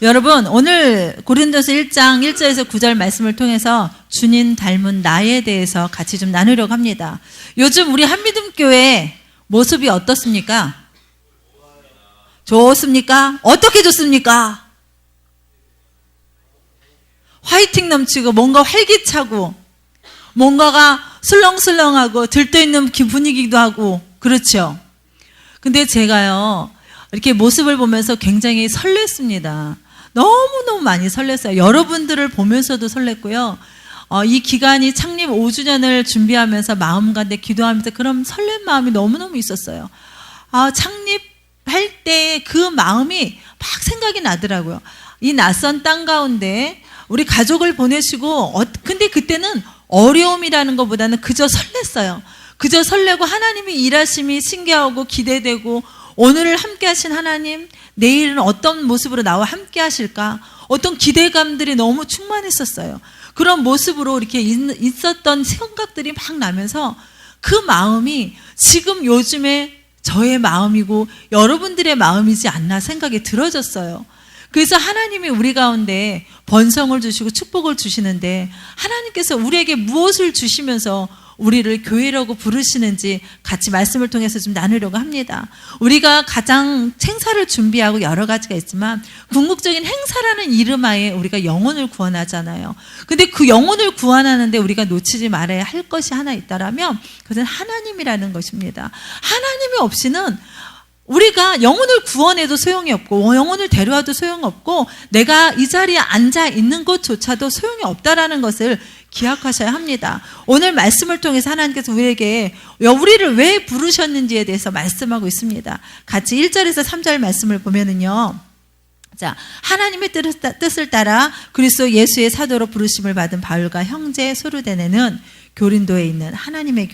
여러분, 오늘 고린도서 1장 1절에서 9절 말씀을 통해서 주님 닮은 나에 대해서 같이 좀 나누려고 합니다. 요즘 우리 한미듬교회 모습이 어떻습니까? 좋습니까? 어떻게 좋습니까? 화이팅 넘치고 뭔가 활기차고 뭔가가 술렁술렁하고 들떠있는 분위기도 하고 그렇죠. 근데 제가요 이렇게 모습을 보면서 굉장히 설렜습니다. 너무너무 많이 설렜어요. 여러분들을 보면서도 설렜고요. 이 기간이 창립 5주년을 준비하면서 마음 가운데 기도하면서 그런 설렘 마음이 너무너무 있었어요. 창립할 때 그 마음이 막 생각이 나더라고요. 이 낯선 땅 가운데 우리 가족을 보내시고 근데 그때는 어려움이라는 것보다는 그저 설렜어요. 그저 설레고 하나님이 일하심이 신기하고 기대되고 오늘을 함께 하신 하나님, 내일은 어떤 모습으로 나와 함께 하실까? 어떤 기대감들이 너무 충만했었어요. 그런 모습으로 이렇게 있었던 생각들이 막 나면서 그 마음이 지금 요즘에 저의 마음이고 여러분들의 마음이지 않나 생각이 들어졌어요. 그래서 하나님이 우리 가운데 번성을 주시고 축복을 주시는데 하나님께서 우리에게 무엇을 주시면서 우리를 교회라고 부르시는지 같이 말씀을 통해서 좀 나누려고 합니다. 우리가 가장 행사를 준비하고 여러 가지가 있지만 궁극적인 행사라는 이름 하에 우리가 영혼을 구원하잖아요. 근데 그 영혼을 구원하는데 우리가 놓치지 말아야 할 것이 하나 있다라면 그것은 하나님이라는 것입니다. 하나님이 없이는 우리가 영혼을 구원해도 소용이 없고 영혼을 데려와도 소용없고 내가 이 자리에 앉아 있는 것조차도 소용이 없다라는 것을 기억하셔야 합니다. 오늘 말씀을 통해서 하나님께서 우리에게 우리를 왜 부르셨는지에 대해서 말씀하고 있습니다. 같이 1절에서 3절 말씀을 보면은요. 자, 하나님의 뜻을 따라 그리스도 예수의 사도로 부르심을 받은 바울과 형제 소르데네는 고린도에 있는 하나님의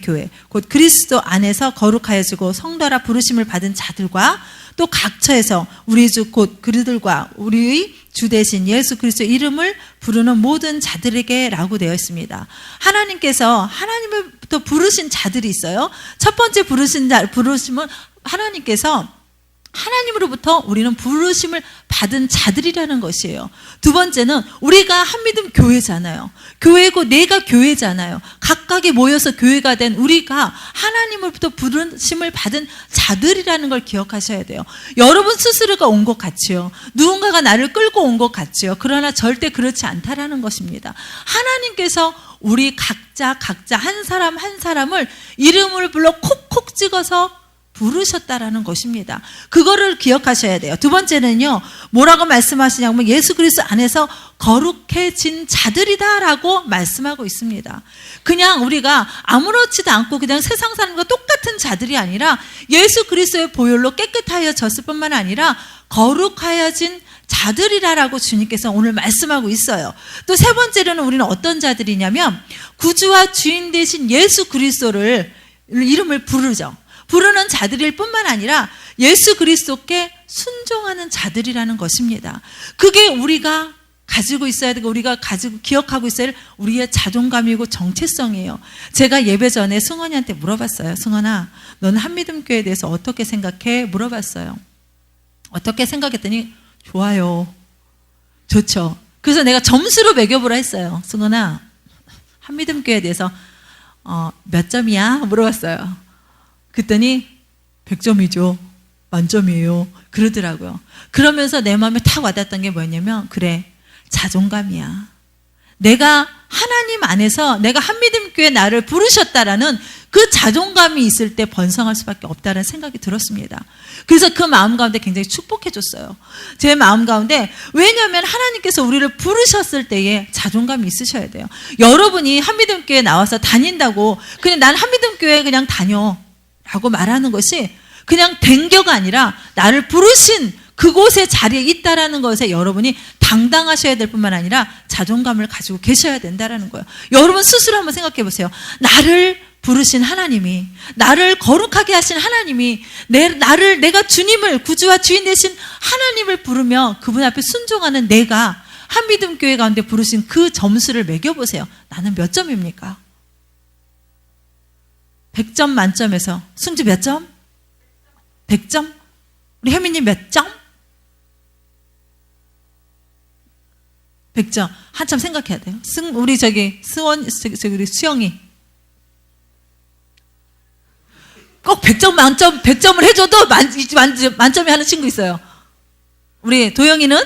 교회 곧 그리스도 안에서 거룩하여지고 성도라 부르심을 받은 자들과 또 각처에서 우리 주 곧 그들과 우리의 주 대신 예수 그리스도의 이름을 부르는 모든 자들에게 라고 되어 있습니다. 하나님께서 하나님부터 부르신 자들이 있어요. 첫 번째 부르심은 하나님께서 하나님으로부터 우리는 부르심을 받은 자들이라는 것이에요. 두 번째는 우리가 한미듬 교회잖아요. 교회고 내가 교회잖아요. 각각이 모여서 교회가 된 우리가 하나님으로부터 부르심을 받은 자들이라는 걸 기억하셔야 돼요. 여러분 스스로가 온 것 같지요. 누군가가 나를 끌고 온 것 같지요. 그러나 절대 그렇지 않다라는 것입니다. 하나님께서 우리 각자 한 사람 한 사람을 이름을 불러 콕콕 찍어서 부르셨다라는 것입니다. 그거를 기억하셔야 돼요. 두 번째는요, 뭐라고 말씀하시냐면 예수 그리스도 안에서 거룩해진 자들이다라고 말씀하고 있습니다. 그냥 우리가 아무렇지도 않고 그냥 세상 사람과 똑같은 자들이 아니라 예수 그리스도의 보혈로 깨끗하여졌을 뿐만 아니라 거룩하여진 자들이라라고 주님께서 오늘 말씀하고 있어요. 또 세 번째로는 우리는 어떤 자들이냐면 구주와 주인 되신 예수 그리스도를 이름을 부르죠. 부르는 자들일 뿐만 아니라 예수 그리스도께 순종하는 자들이라는 것입니다. 그게 우리가 가지고 있어야 되고 우리가 가지고 기억하고 있어야 할 우리의 자존감이고 정체성이에요. 제가 예배 전에 승원이한테 물어봤어요. 승원아, 너는 한미듬교회에 대해서 어떻게 생각해? 물어봤어요. 어떻게 생각했더니 좋아요. 좋죠. 그래서 내가 점수로 매겨보라 했어요. 승원아, 한미듬교회에 대해서 몇 점이야? 물어봤어요. 그랬더니 100점이죠. 만점이에요. 그러더라고요. 그러면서 내 마음에 탁 와닿았던 게 뭐였냐면 그래, 자존감이야. 내가 하나님 안에서 내가 한미듬교회 나를 부르셨다라는 그 자존감이 있을 때 번성할 수밖에 없다는 생각이 들었습니다. 그래서 그 마음 가운데 굉장히 축복해 줬어요. 제 마음 가운데. 왜냐하면 하나님께서 우리를 부르셨을 때에 자존감이 있으셔야 돼요. 여러분이 한미듬교회 나와서 다닌다고 그냥 난 한미듬교회 그냥 다녀 라고 말하는 것이 그냥 댕겨가 아니라 나를 부르신 그곳의 자리에 있다라는 것에 여러분이 당당하셔야 될 뿐만 아니라 자존감을 가지고 계셔야 된다라는 거예요. 여러분 스스로 한번 생각해 보세요. 나를 부르신 하나님이, 나를 거룩하게 하신 하나님이 내가 주님을 구주와 주인 되신 하나님을 부르며 그분 앞에 순종하는 내가 한미듬교회 가운데 부르신 그 점수를 매겨보세요. 나는 몇 점입니까? 100점 만점에서 승주 몇 점? 100점? 우리 혜민님 몇 점? 100점. 한참 생각해야 돼요. 우리 우리 수영이. 꼭 100점 만점, 100점을 해줘도 만점이 하는 친구 있어요. 우리 도영이는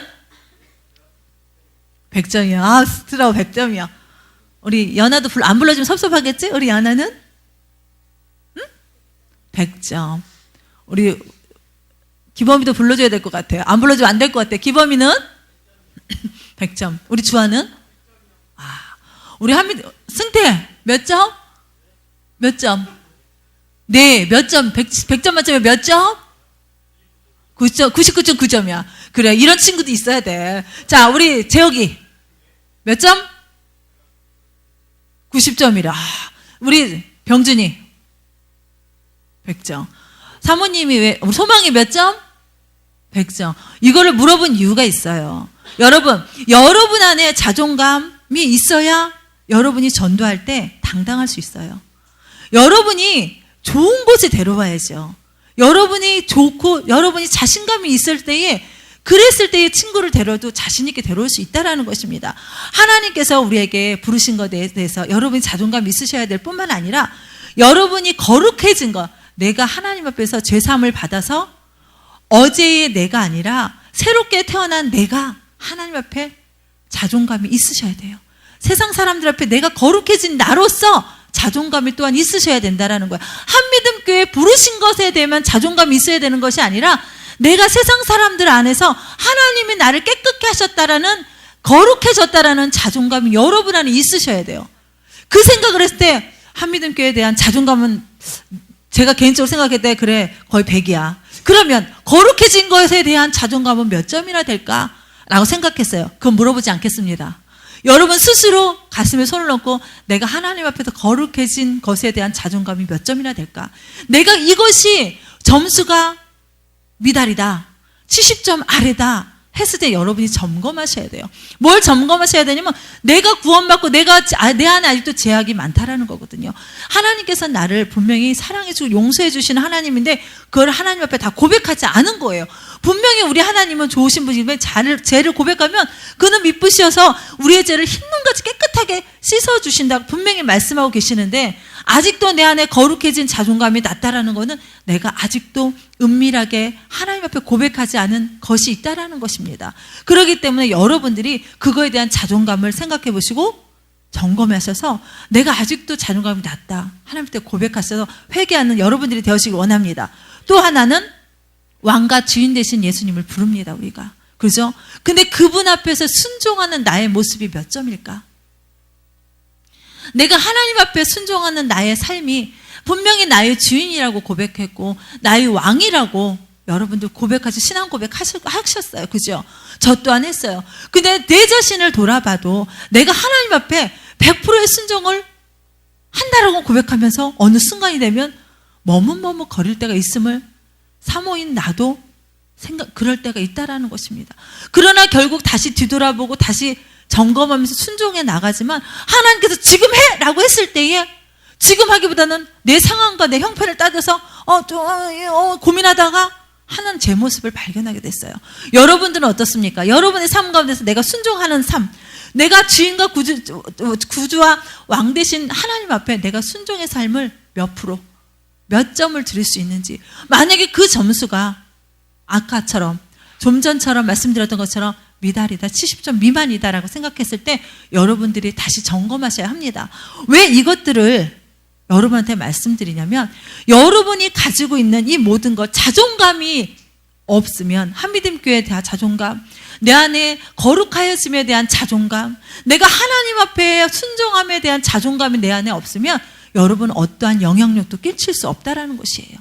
100점이야. 아, 스트라우 100점이야. 우리 연아도 안 불러주면 섭섭하겠지? 우리 연아는? 응? 100점. 우리 기범이도 불러줘야 될 것 같아요. 안 불러주면 안 될 것 같아요. 기범이는 100점. 우리 주아는? 우리 승태 몇 점? 몇 점? 네, 몇 점? 100점 만점에 몇 점? 99.9점이야. 그래, 이런 친구도 있어야 돼. 자, 우리 재혁이 몇 점? 90점이라. 우리 병준이 100점. 사모님이 우리 소망이 몇 점? 100점. 이거를 물어본 이유가 있어요. 여러분 안에 자존감이 있어야 여러분이 전도할 때 당당할 수 있어요. 여러분이 좋은 곳에 데려와야죠. 여러분이 좋고 여러분이 자신감이 있을 때에 그랬을 때에 친구를 데려도 자신 있게 데려올 수 있다는 것입니다. 하나님께서 우리에게 부르신 것에 대해서 여러분이 자존감이 있으셔야 될 뿐만 아니라 여러분이 거룩해진 것, 내가 하나님 앞에서 죄사함을 받아서 어제의 내가 아니라 새롭게 태어난 내가 하나님 앞에 자존감이 있으셔야 돼요. 세상 사람들 앞에 내가 거룩해진 나로서 자존감이 또한 있으셔야 된다는 거예요. 한미듬교회 부르신 것에 대한 자존감이 있어야 되는 것이 아니라 내가 세상 사람들 안에서 하나님이 나를 깨끗게 하셨다라는, 거룩해졌다라는 자존감이 여러분 안에 있으셔야 돼요. 그 생각을 했을 때 한미듬교회에 대한 자존감은 제가 개인적으로 생각할 때 그래 거의 100이야. 그러면 거룩해진 것에 대한 자존감은 몇 점이나 될까라고 생각했어요. 그건 물어보지 않겠습니다. 여러분 스스로 가슴에 손을 얹고 내가 하나님 앞에서 거룩해진 것에 대한 자존감이 몇 점이나 될까? 내가 이것이 점수가 미달이다, 70점 아래다 했을 때 여러분이 점검하셔야 돼요. 뭘 점검하셔야 되냐면 내가 구원받고 내 안에 아직도 죄악이 많다라는 거거든요. 하나님께서 나를 분명히 사랑해주고 용서해주시는 하나님인데 그걸 하나님 앞에 다 고백하지 않은 거예요. 분명히 우리 하나님은 좋으신 분이면 죄를 고백하면 그는 미쁘셔서 우리의 죄를 흰눈같이 깨끗하게 씻어주신다고 분명히 말씀하고 계시는데 아직도 내 안에 거룩해진 자존감이 낮다라는 것은 내가 아직도 은밀하게 하나님 앞에 고백하지 않은 것이 있다라는 것입니다. 그렇기 때문에 여러분들이 그거에 대한 자존감을 생각해 보시고 점검하셔서 내가 아직도 자존감이 낮다, 하나님 앞에 고백하셔서 회개하는 여러분들이 되시길 원합니다. 또 하나는 왕과 주인 되신 예수님을 부릅니다, 우리가. 그죠? 근데 그분 앞에서 순종하는 나의 모습이 몇 점일까? 내가 하나님 앞에 순종하는 나의 삶이 분명히 나의 주인이라고 고백했고 나의 왕이라고 여러분들 고백하시, 신앙 고백하셨어요. 그죠? 저 또한 했어요. 근데 내 자신을 돌아봐도 내가 하나님 앞에 100%의 순종을 한다라고 고백하면서 어느 순간이 되면 머뭇머뭇 거릴 때가 있음을 사모인 나도 그럴 때가 있다라는 것입니다. 그러나 결국 다시 뒤돌아보고 다시 점검하면서 순종해 나가지만 하나님께서 지금 해! 라고 했을 때에 지금 하기보다는 내 상황과 내 형편을 따져서 고민하다가 하는 제 모습을 발견하게 됐어요. 여러분들은 어떻습니까? 여러분의 삶 가운데서 내가 순종하는 삶, 내가 주인과 구주와 왕 되신 하나님 앞에 내가 순종의 삶을 몇 프로, 몇 점을 드릴 수 있는지. 만약에 그 점수가 아까처럼 좀 전처럼 말씀드렸던 것처럼 미달이다, 70점 미만이다라고 생각했을 때 여러분들이 다시 점검하셔야 합니다. 왜 이것들을 여러분한테 말씀드리냐면 여러분이 가지고 있는 이 모든 것, 자존감이 없으면 한미듬교회에 대한 자존감, 내 안에 거룩하여짐에 대한 자존감, 내가 하나님 앞에 순종함에 대한 자존감이 내 안에 없으면 여러분 어떠한 영향력도 끼칠 수 없다라는 것이에요.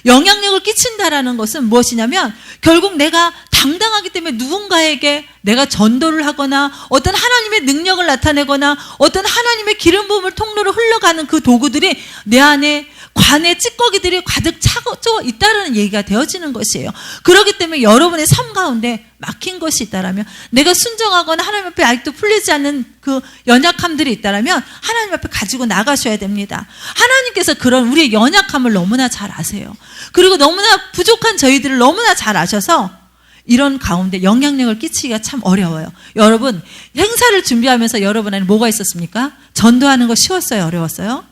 영향력을 끼친다라는 것은 무엇이냐면 결국 내가 당당하기 때문에 누군가에게 내가 전도를 하거나 어떤 하나님의 능력을 나타내거나 어떤 하나님의 기름 부음을 통로로 흘러가는 그 도구들이 내 안에 관에 찌꺼기들이 가득 차고 있다라는 얘기가 되어지는 것이에요. 그렇기 때문에 여러분의 삶 가운데 막힌 것이 있다라면, 내가 순종하거나 하나님 앞에 아직도 풀리지 않는 그 연약함들이 있다라면 하나님 앞에 가지고 나가셔야 됩니다. 하나님께서 그런 우리의 연약함을 너무나 잘 아세요. 그리고 너무나 부족한 저희들을 너무나 잘 아셔서 이런 가운데 영향력을 끼치기가 참 어려워요. 여러분, 행사를 준비하면서 여러분 안에 뭐가 있었습니까? 전도하는 거 쉬웠어요? 어려웠어요?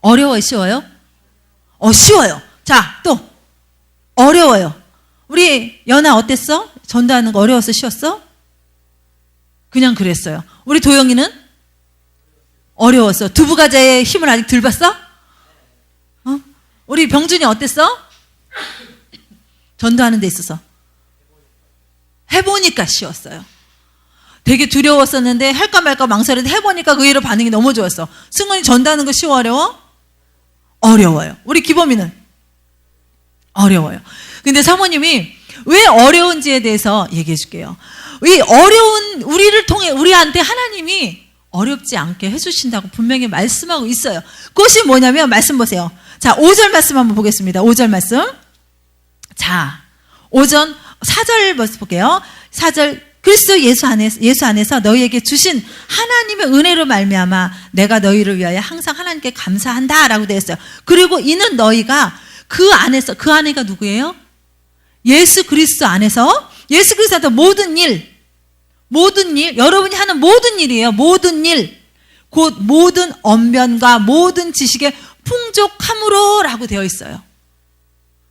어려워요? 쉬워요? 쉬워요. 자, 또 어려워요. 우리 연아 어땠어? 전도하는 거 어려웠어? 쉬웠어? 그냥 그랬어요. 우리 도영이는 어려웠어. 두부과자의 힘을 아직 덜 봤어? 우리 병준이 어땠어? 전도하는 데 있어서 해보니까 쉬웠어요. 되게 두려웠었는데 할까 말까 망설였는데 해보니까 그 의외로 반응이 너무 좋았어. 승원이 전도하는 거 쉬워? 어려워? 어려워요. 우리 기범이는 어려워요. 근데 사모님이 왜 어려운지에 대해서 얘기해 줄게요. 이 어려운 우리를 통해 우리한테 하나님이 어렵지 않게 해주신다고 분명히 말씀하고 있어요. 그것이 뭐냐면 말씀 보세요. 자, 5절 말씀 한번 보겠습니다. 5절 말씀. 자, 4절 말씀 볼게요. 4절. 그리스도 예수 안에서 너희에게 주신 하나님의 은혜로 말미암아 내가 너희를 위하여 항상 하나님께 감사한다라고 되어 있어요. 그리고 이는 너희가 그 안에가 누구예요? 예수 그리스도 안에서 모든 일, 여러분이 하는 모든 일이에요. 모든 일, 곧 모든 언변과 모든 지식의 풍족함으로라고 되어 있어요.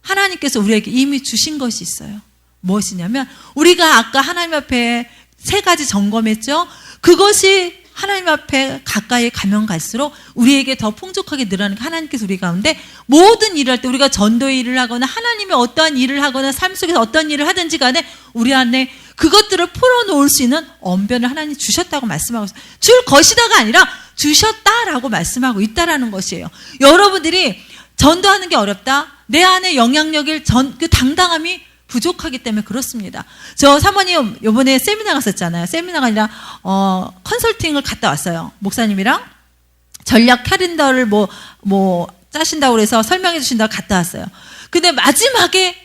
하나님께서 우리에게 이미 주신 것이 있어요. 무엇이냐면 우리가 아까 하나님 앞에 3가지 점검했죠. 그것이 하나님 앞에 가까이 가면 갈수록 우리에게 더 풍족하게 늘어나는 하나님께서 우리 가운데 모든 일을 할 때 우리가 전도의 일을 하거나 하나님의 어떠한 일을 하거나 삶 속에서 어떤 일을 하든지 간에 우리 안에 그것들을 풀어놓을 수 있는 언변을 하나님이 주셨다고 말씀하고 있어요. 줄 것이다가 아니라 주셨다라고 말씀하고 있다라는 것이에요. 여러분들이 전도하는 게 어렵다? 내 안에 영향력을 그 당당함이 부족하기 때문에 그렇습니다. 저 사모님 이번에 세미나 갔었잖아요. 세미나가 아니라 컨설팅을 갔다 왔어요. 목사님이랑 전략 캘린더를 뭐 짜신다고 그래서 설명해 주신다고 갔다 왔어요. 근데 마지막에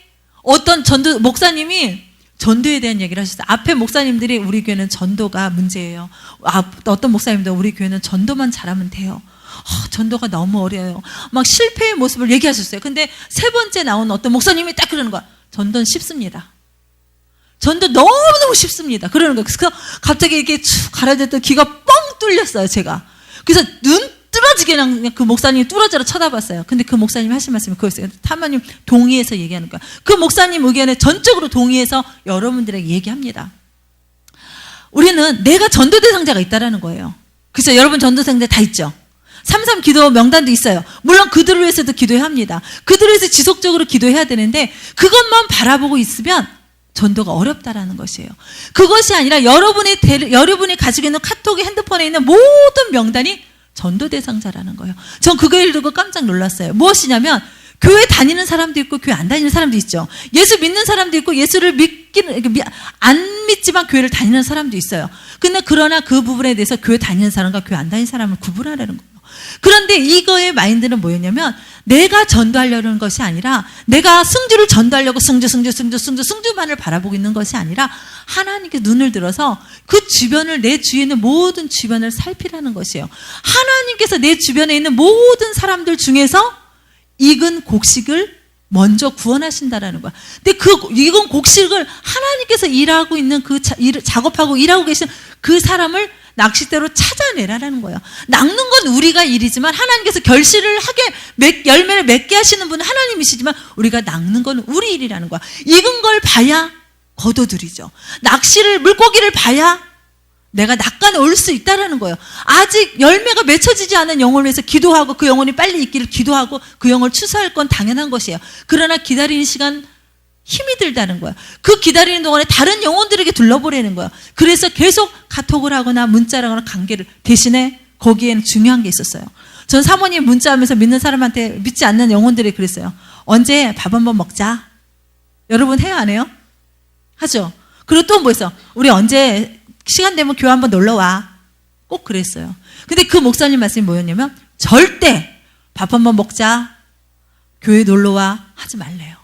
어떤 목사님이 전도에 대한 얘기를 하셨어요. 앞에 목사님들이 우리 교회는 전도가 문제예요. 어떤 목사님도 우리 교회는 전도만 잘하면 돼요. 전도가 너무 어려워요. 막 실패의 모습을 얘기하셨어요. 근데 3번째 나온 어떤 목사님이 딱 그러는 거야. 전도는 쉽습니다. 전도 너무너무 쉽습니다. 그러는 거예요. 그래서 갑자기 이렇게 축 가라졌던 귀가 뻥 뚫렸어요, 제가. 그래서 눈 뚫어지게 그냥 그 목사님이 뚫어져라 쳐다봤어요. 근데 그 목사님이 하신 말씀이 그거였어요. 사모님 동의해서 얘기하는 거야. 그 목사님 의견에 전적으로 동의해서 여러분들에게 얘기합니다. 우리는 내가 전도 대상자가 있다라는 거예요. 그래서 여러분 전도 대상자 다 있죠? 3.3 기도 명단도 있어요. 물론 그들을 위해서도 기도해야 합니다. 그들을 위해서 지속적으로 기도해야 되는데 그것만 바라보고 있으면 전도가 어렵다라는 것이에요. 그것이 아니라 여러분이 가지고 있는 카톡에 핸드폰에 있는 모든 명단이 전도 대상자라는 거예요. 전 그걸 듣고 깜짝 놀랐어요. 무엇이냐면 교회 다니는 사람도 있고 교회 안 다니는 사람도 있죠. 예수 믿는 사람도 있고 예수를 안 믿지만 교회를 다니는 사람도 있어요. 근데 그러나 그 부분에 대해서 교회 다니는 사람과 교회 안 다니는 사람을 구분하라는 거예요. 그런데 이거의 마인드는 뭐였냐면 내가 전도하려는 것이 아니라 내가 승주를 전도하려고 승주만을 바라보고 있는 것이 아니라 하나님께 눈을 들어서 그 주변을 내 주위에 있는 모든 주변을 살피라는 것이에요. 하나님께서 내 주변에 있는 모든 사람들 중에서 익은 곡식을 먼저 구원하신다라는 거야. 근데 그 익은 곡식을 하나님께서 일하고 있는 작업하고 일하고 계신 그 사람을 낚싯대로 찾아내라는 거예요. 낚는 건 우리가 일이지만 하나님께서 결실을 하게 열매를 맺게 하시는 분은 하나님이시지만 우리가 낚는 건 우리 일이라는 거야. 익은 걸 봐야 거둬들이죠. 물고기를 봐야 내가 낚아내올 수 있다라는 거예요. 아직 열매가 맺혀지지 않은 영혼을 위해서 기도하고 그 영혼이 빨리 있기를 기도하고 그 영혼을 추수할 건 당연한 것이에요. 그러나 기다리는 시간 힘이 들다는 거야. 그 기다리는 동안에 다른 영혼들에게 둘러보라는 거야. 그래서 계속 카톡을 하거나 문자를 하거나 관계를 대신에 거기에는 중요한 게 있었어요. 전 사모님 문자하면서 믿는 사람한테 믿지 않는 영혼들이 그랬어요. 언제 밥 한번 먹자. 여러분 해요 안 해요? 하죠. 그리고 또 뭐 있어? 우리 언제 시간 되면 교회 한번 놀러 와. 꼭 그랬어요. 근데 그 목사님 말씀이 뭐였냐면 절대 밥 한번 먹자. 교회 놀러 와 하지 말래요.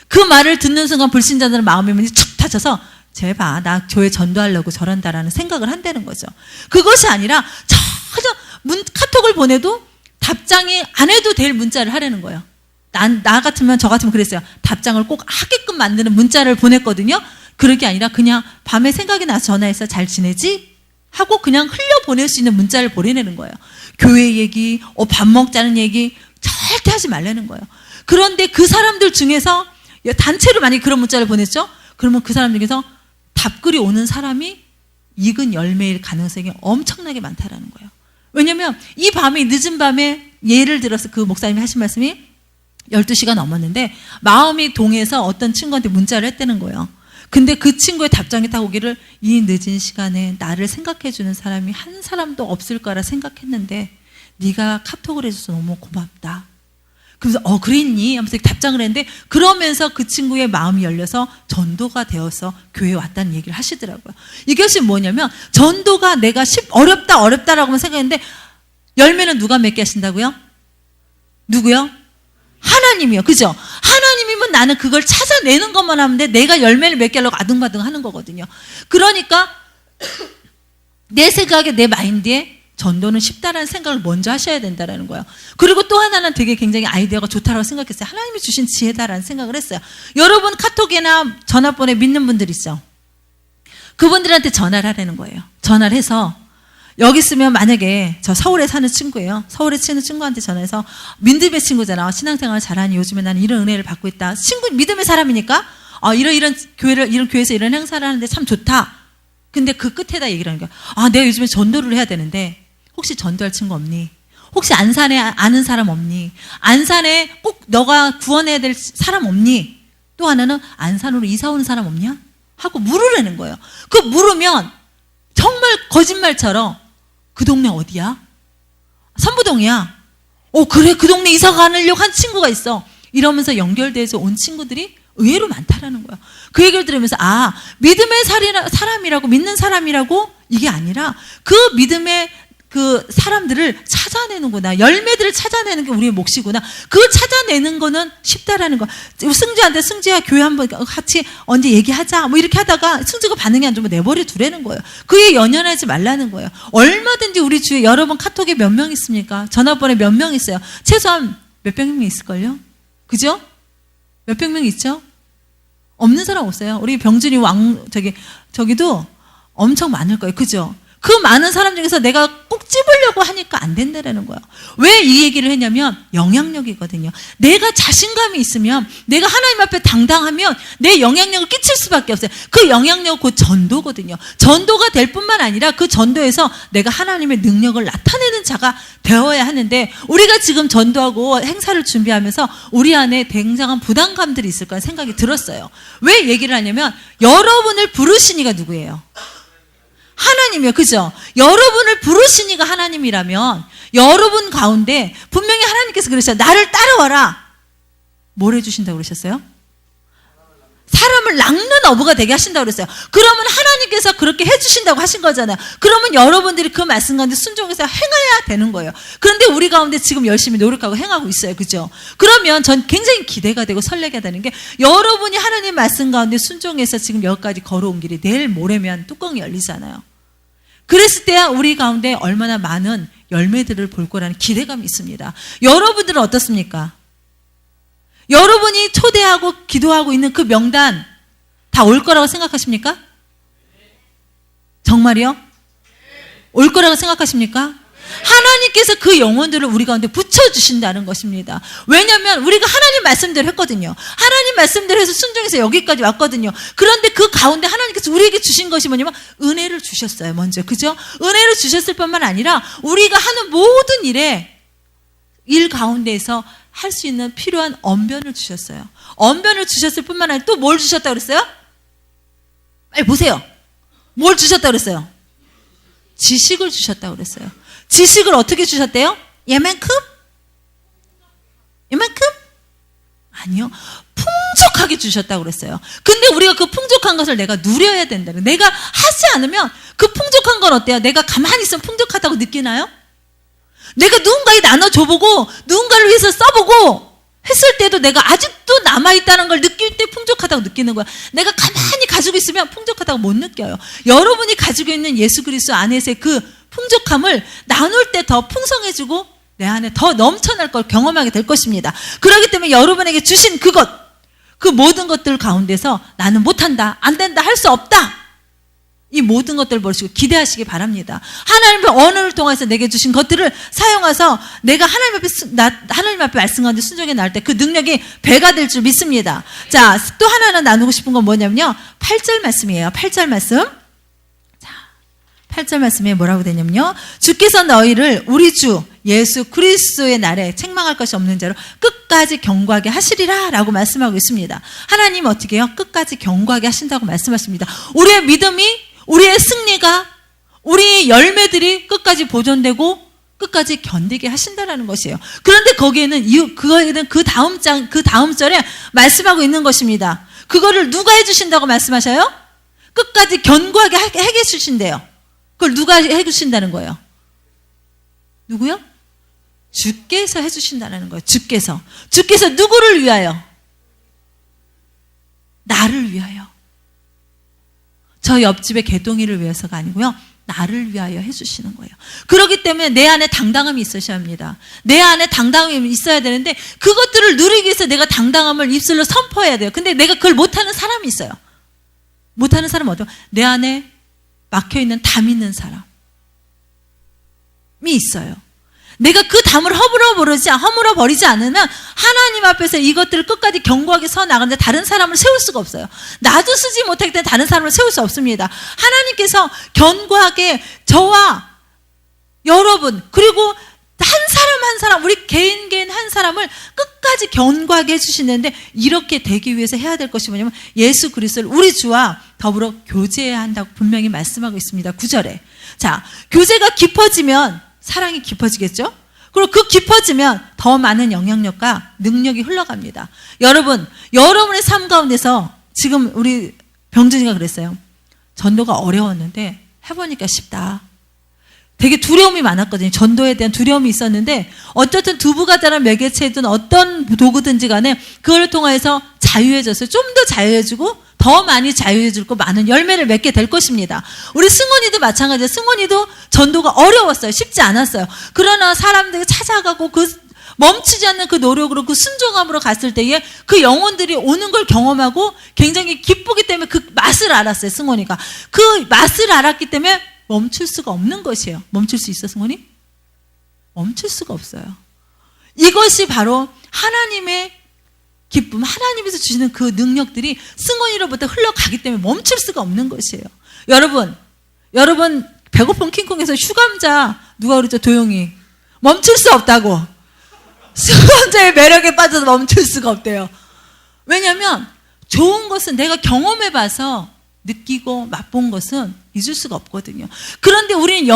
그 말을 듣는 순간 불신자들은 마음이 툭 다쳐서 제발 나 교회 전도하려고 저런다라는 생각을 한다는 거죠. 그것이 아니라 전혀 카톡을 보내도 답장이 안 해도 될 문자를 하라는 거예요. 나 같으면 저 같으면 그랬어요. 답장을 꼭 하게끔 만드는 문자를 보냈거든요. 그럴 게 아니라 그냥 밤에 생각이 나서 전화해서 잘 지내지? 하고 그냥 흘려 보낼 수 있는 문자를 보내내는 거예요. 교회 얘기, 밥 먹자는 얘기 절대 하지 말라는 거예요. 그런데 그 사람들 중에서 단체로 만약에 그런 문자를 보냈죠? 그러면 그 사람 중에서 답글이 오는 사람이 익은 열매일 가능성이 엄청나게 많다라는 거예요. 왜냐면 이 밤에, 늦은 밤에 예를 들어서 그 목사님이 하신 말씀이 12시가 넘었는데 마음이 동해서 어떤 친구한테 문자를 했다는 거예요. 근데 그 친구의 답장이 딱 오기를 이 늦은 시간에 나를 생각해주는 사람이 한 사람도 없을 거라 생각했는데 네가 카톡을 해줘서 너무 고맙다. 그래서 그랬니? 하면서 답장을 했는데 그러면서 그 친구의 마음이 열려서 전도가 되어서 교회에 왔다는 얘기를 하시더라고요. 이것이 뭐냐면 전도가 내가 어렵다라고만 생각했는데 열매는 누가 맺게 하신다고요? 누구요? 하나님이요. 그죠? 하나님이면 나는 그걸 찾아내는 것만 하면 돼. 내가 열매를 맺게 하려고 아등바등 하는 거거든요. 그러니까 내 생각에, 내 마인드에 전도는 쉽다라는 생각을 먼저 하셔야 된다는 거예요. 그리고 또 하나는 되게 굉장히 아이디어가 좋다라고 생각했어요. 하나님이 주신 지혜다라는 생각을 했어요. 여러분 카톡이나 전화번호에 믿는 분들 있죠? 그분들한테 전화를 하라는 거예요. 전화를 해서 여기 있으면 만약에 저 서울에 사는 친구예요. 서울에 사는 친구한테 전화해서 믿음의 친구잖아. 신앙생활 잘하니 요즘에 나는 이런 은혜를 받고 있다. 친구 믿음의 사람이니까 이런 교회에서 이런 행사를 하는데 참 좋다. 근데 그 끝에다 얘기를 하는 거야. 내가 요즘에 전도를 해야 되는데 혹시 전도할 친구 없니? 혹시 안산에 아는 사람 없니? 안산에 꼭 너가 구원해야 될 사람 없니? 또 하나는 안산으로 이사 오는 사람 없냐? 하고 물으라는 거예요. 그 물으면 정말 거짓말처럼 그 동네 어디야? 선부동이야. 그래, 그 동네 이사 가려고 한 친구가 있어. 이러면서 연결돼서 온 친구들이 의외로 많다라는 거예요. 그 얘기를 들으면서 믿음의 사람이라고, 믿는 사람이라고 이게 아니라 그 믿음의 그 사람들을 찾아내는구나. 열매들을 찾아내는 게 우리의 몫이구나. 그걸 찾아내는 거는 쉽다라는 거. 승주한테 승주야 교회 한번 같이 언제 얘기하자. 뭐 이렇게 하다가 승주가 반응이 안 좋으면 내버려 두라는 거예요. 그에 연연하지 말라는 거예요. 얼마든지 우리 주위에 여러분 카톡에 몇 명 있습니까? 전화번호에 몇 명 있어요? 최소한 몇백 명 있을걸요? 그죠? 몇백 명 있죠? 없는 사람 없어요. 우리 병준이 저기도 엄청 많을 거예요. 그죠? 그 많은 사람 중에서 내가 꼭 찝으려고 하니까 안 된다라는 거예요. 왜 이 얘기를 했냐면 영향력이거든요. 내가 자신감이 있으면, 내가 하나님 앞에 당당하면 내 영향력을 끼칠 수밖에 없어요. 그 영향력은 곧 전도거든요. 전도가 될 뿐만 아니라 그 전도에서 내가 하나님의 능력을 나타내는 자가 되어야 하는데, 우리가 지금 전도하고 행사를 준비하면서 우리 안에 굉장한 부담감들이 있을 거라는 생각이 들었어요. 왜 얘기를 하냐면 여러분을 부르신 이가 누구예요? 하나님이요. 그죠? 여러분을 부르신 이가 하나님이라면 여러분 가운데 분명히 하나님께서 그러셨어요. 나를 따라와라. 뭘 해주신다고 그러셨어요? 사람을 낚는 어부가 되게 하신다고 그랬어요. 그러면 하나님께서 그렇게 해주신다고 하신 거잖아요. 그러면 여러분들이 그 말씀 가운데 순종해서 행해야 되는 거예요. 그런데 우리 가운데 지금 열심히 노력하고 행하고 있어요. 그죠? 그러면 전 굉장히 기대가 되고 설레게 되는 게, 여러분이 하나님 말씀 가운데 순종해서 지금 여기까지 걸어온 길이 내일 모레면 뚜껑이 열리잖아요. 그랬을 때 우리 가운데 얼마나 많은 열매들을 볼 거라는 기대감이 있습니다. 여러분들은 어떻습니까? 여러분이 초대하고 기도하고 있는 그 명단 다 올 거라고 생각하십니까? 정말이요? 올 거라고 생각하십니까? 하나님께서 그 영혼들을 우리 가운데 붙여주신다는 것입니다. 왜냐하면 우리가 하나님 말씀대로 했거든요. 하나님 말씀대로 해서 순종해서 여기까지 왔거든요. 그런데 그 가운데 하나님께서 우리에게 주신 것이 뭐냐면 은혜를 주셨어요. 먼저. 그죠? 은혜를 주셨을 뿐만 아니라 우리가 하는 모든 일 가운데에서 할 수 있는 필요한 언변을 주셨어요. 언변을 주셨을 뿐만 아니라 또 뭘 주셨다고 그랬어요? 빨리 보세요. 뭘 주셨다고 그랬어요? 지식을 주셨다고 그랬어요. 지식을 어떻게 주셨대요? 얘만큼? 이만큼? 아니요. 풍족하게 주셨다고 그랬어요. 근데 우리가 그 풍족한 것을 내가 누려야 된다는, 내가 하지 않으면 그 풍족한 건 어때요? 내가 가만히 있으면 풍족하다고 느끼나요? 내가 누군가에 나눠줘보고 누군가를 위해서 써보고 했을 때도 내가 아직도 남아있다는 걸 느낄 때 풍족하다고 느끼는 거야. 내가 가만히 가지고 있으면 풍족하다고 못 느껴요. 여러분이 가지고 있는 예수 그리스도 안에서의 그 풍족함을 나눌 때 더 풍성해지고 내 안에 더 넘쳐날 걸 경험하게 될 것입니다. 그렇기 때문에 여러분에게 주신 그것, 그 모든 것들 가운데서 나는 못한다, 안 된다, 할 수 없다, 이 모든 것들을 버리시고 기대하시기 바랍니다. 하나님의 언어를 통해서 내게 주신 것들을 사용해서 내가 하나님 앞에 말씀 가운데 순종해 나갈 때 그 능력이 배가 될 줄 믿습니다. 자, 또 하나 나누고 싶은 건 뭐냐면요, 8절 말씀이에요. 8절 말씀. 자, 8절 말씀에 뭐라고 되냐면요, 주께서 너희를 우리 주 예수 그리스도의 날에 책망할 것이 없는 자로 끝까지 견고하게 하시리라 라고 말씀하고 있습니다. 하나님 어떻게 해요? 끝까지 견고하게 하신다고 말씀하십니다. 우리의 믿음이, 우리의 승리가, 우리의 열매들이 끝까지 보존되고 끝까지 견디게 하신다라는 것이에요. 그런데 거기에는 그거에는 그 다음 절에 말씀하고 있는 것입니다. 그거를 누가 해주신다고 말씀하셔요? 끝까지 견고하게 해주신대요. 그걸 누가 해주신다는 거예요? 누구요? 주께서 해주신다는 거예요. 주께서 누구를 위하여? 나를 위하여. 저 옆집의 개동이를 위해서가 아니고요, 나를 위하여 해주시는 거예요. 그렇기 때문에 내 안에 당당함이 있으셔야 합니다. 내 안에 당당함이 있어야 되는데 그것들을 누리기 위해서 내가 당당함을 입술로 선포해야 돼요. 근데 내가 그걸 못하는 사람이 있어요. 못하는 사람은 어때요? 내 안에 막혀있는 담 있는 사람이 있어요. 내가 그 담을 허물어 버리지 않으면 하나님 앞에서 이것들을 끝까지 견고하게 서 나가는데 다른 사람을 세울 수가 없어요. 나도 쓰지 못하기 때문에 다른 사람을 세울 수 없습니다. 하나님께서 견고하게 저와 여러분, 그리고 한 사람, 우리 개인 한 사람을 끝까지 견고하게 해주시는데, 이렇게 되기 위해서 해야 될 것이 뭐냐면 예수 그리스도를 우리 주와 더불어 교제해야 한다고 분명히 말씀하고 있습니다. 9절에. 자, 교제가 깊어지면 사랑이 깊어지겠죠? 그리고 그 깊어지면 더 많은 영향력과 능력이 흘러갑니다. 여러분, 여러분의 삶 가운데서 지금 우리 병준이가 그랬어요. 전도가 어려웠는데 해보니까 쉽다. 되게 두려움이 많았거든요. 전도에 대한 두려움이 있었는데 어쨌든 두부가다란 매개체든 어떤 도구든지 간에 그걸 통해서 자유해졌어요. 좀 더 자유해지고 더 많이 자유해지고 많은 열매를 맺게 될 것입니다. 우리 승원이도 마찬가지예요. 승원이도 전도가 어려웠어요. 쉽지 않았어요. 그러나 사람들이 찾아가고 그 멈추지 않는 그 노력으로, 그 순종함으로 갔을 때에 그 영혼들이 오는 걸 경험하고 굉장히 기쁘기 때문에 그 맛을 알았어요. 승원이가 그 맛을 알았기 때문에 멈출 수가 없는 것이에요. 멈출 수 있어, 승원이? 멈출 수가 없어요. 이것이 바로 하나님의 기쁨, 하나님에서 주시는 그 능력들이 승원이로부터 흘러가기 때문에 멈출 수가 없는 것이에요. 여러분 배고픈 킹콩에서 휴감자 누가 그랬죠? 도영이. 멈출 수 없다고. 휴감자의 매력에 빠져서 멈출 수가 없대요. 왜냐하면 좋은 것은 내가 경험해봐서 느끼고 맛본 것은 잊을 수가 없거든요. 그런데 우리는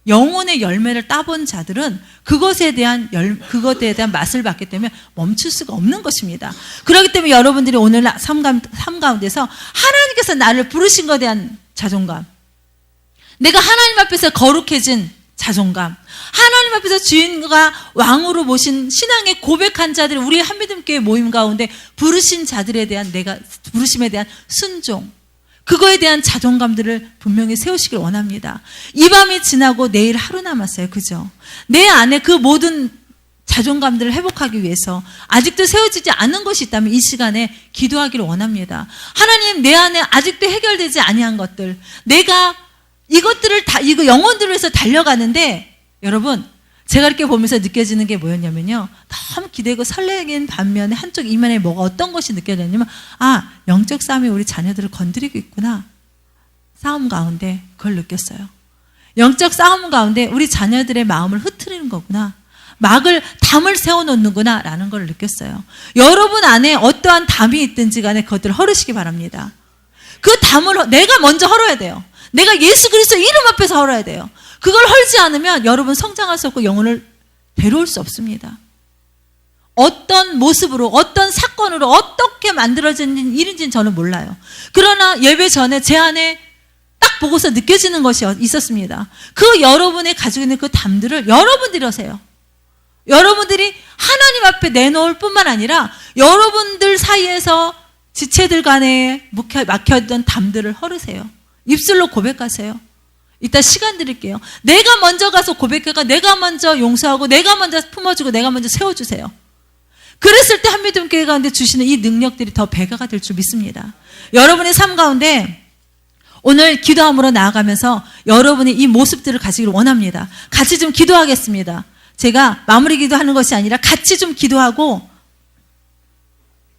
영혼의 열매를 따본 자들은 그것에 대한 맛을 봤기 때문에 멈출 수가 없는 것입니다. 그렇기 때문에 여러분들이 오늘 삶 가운데서 하나님께서 나를 부르신 것에 대한 자존감, 내가 하나님 앞에서 거룩해진 자존감, 하나님 앞에서 주인과 왕으로 모신 신앙의 고백한 자들이 우리 한미듬교회 모임 가운데 부르신 자들에 대한 부르심에 대한 순종, 그거에 대한 자존감들을 분명히 세우시길 원합니다. 이 밤이 지나고 내일 하루 남았어요. 그죠? 내 안에 그 모든 자존감들을 회복하기 위해서 아직도 세워지지 않은 것이 있다면 이 시간에 기도하기를 원합니다. 하나님, 내 안에 아직도 해결되지 아니한 것들, 내가 이것들을 이거 영혼들을 위해서 달려가는데, 여러분, 제가 이렇게 보면서 느껴지는 게 뭐였냐면요, 너무 기대고 설레긴 반면에 한쪽 이면에 어떤 것이 느껴졌냐면, 영적 싸움이 우리 자녀들을 건드리고 있구나. 싸움 가운데 그걸 느꼈어요. 영적 싸움 가운데 우리 자녀들의 마음을 흐트리는 거구나. 담을 세워놓는구나 라는 걸 느꼈어요. 여러분 안에 어떠한 담이 있든지 간에 그것들을 헐으시기 바랍니다. 그 담을 내가 먼저 헐어야 돼요. 내가 예수 그리스도 이름 앞에서 헐어야 돼요. 그걸 헐지 않으면 여러분 성장할 수 없고 영혼을 데려올 수 없습니다. 어떤 모습으로, 어떤 사건으로, 어떻게 만들어진 일인지는 저는 몰라요. 그러나 예배 전에 제 안에 딱 보고서 느껴지는 것이 있었습니다. 그 여러분이 가지고 있는 그 담들을 여러분들이 하세요. 여러분들이 하나님 앞에 내놓을 뿐만 아니라 여러분들 사이에서 지체들 간에 막혀있던 담들을 헐으세요. 입술로 고백하세요. 이따 시간 드릴게요. 내가 먼저 가서 고백해가 내가 먼저 용서하고 내가 먼저 품어주고 내가 먼저 세워주세요. 그랬을 때 한미동교회 가운데 주시는 이 능력들이 더 배가가 될 줄 믿습니다. 여러분의 삶 가운데 오늘 기도함으로 나아가면서 여러분이 이 모습들을 가지기를 원합니다. 같이 좀 기도하겠습니다. 제가 마무리 기도하는 것이 아니라 같이 좀 기도하고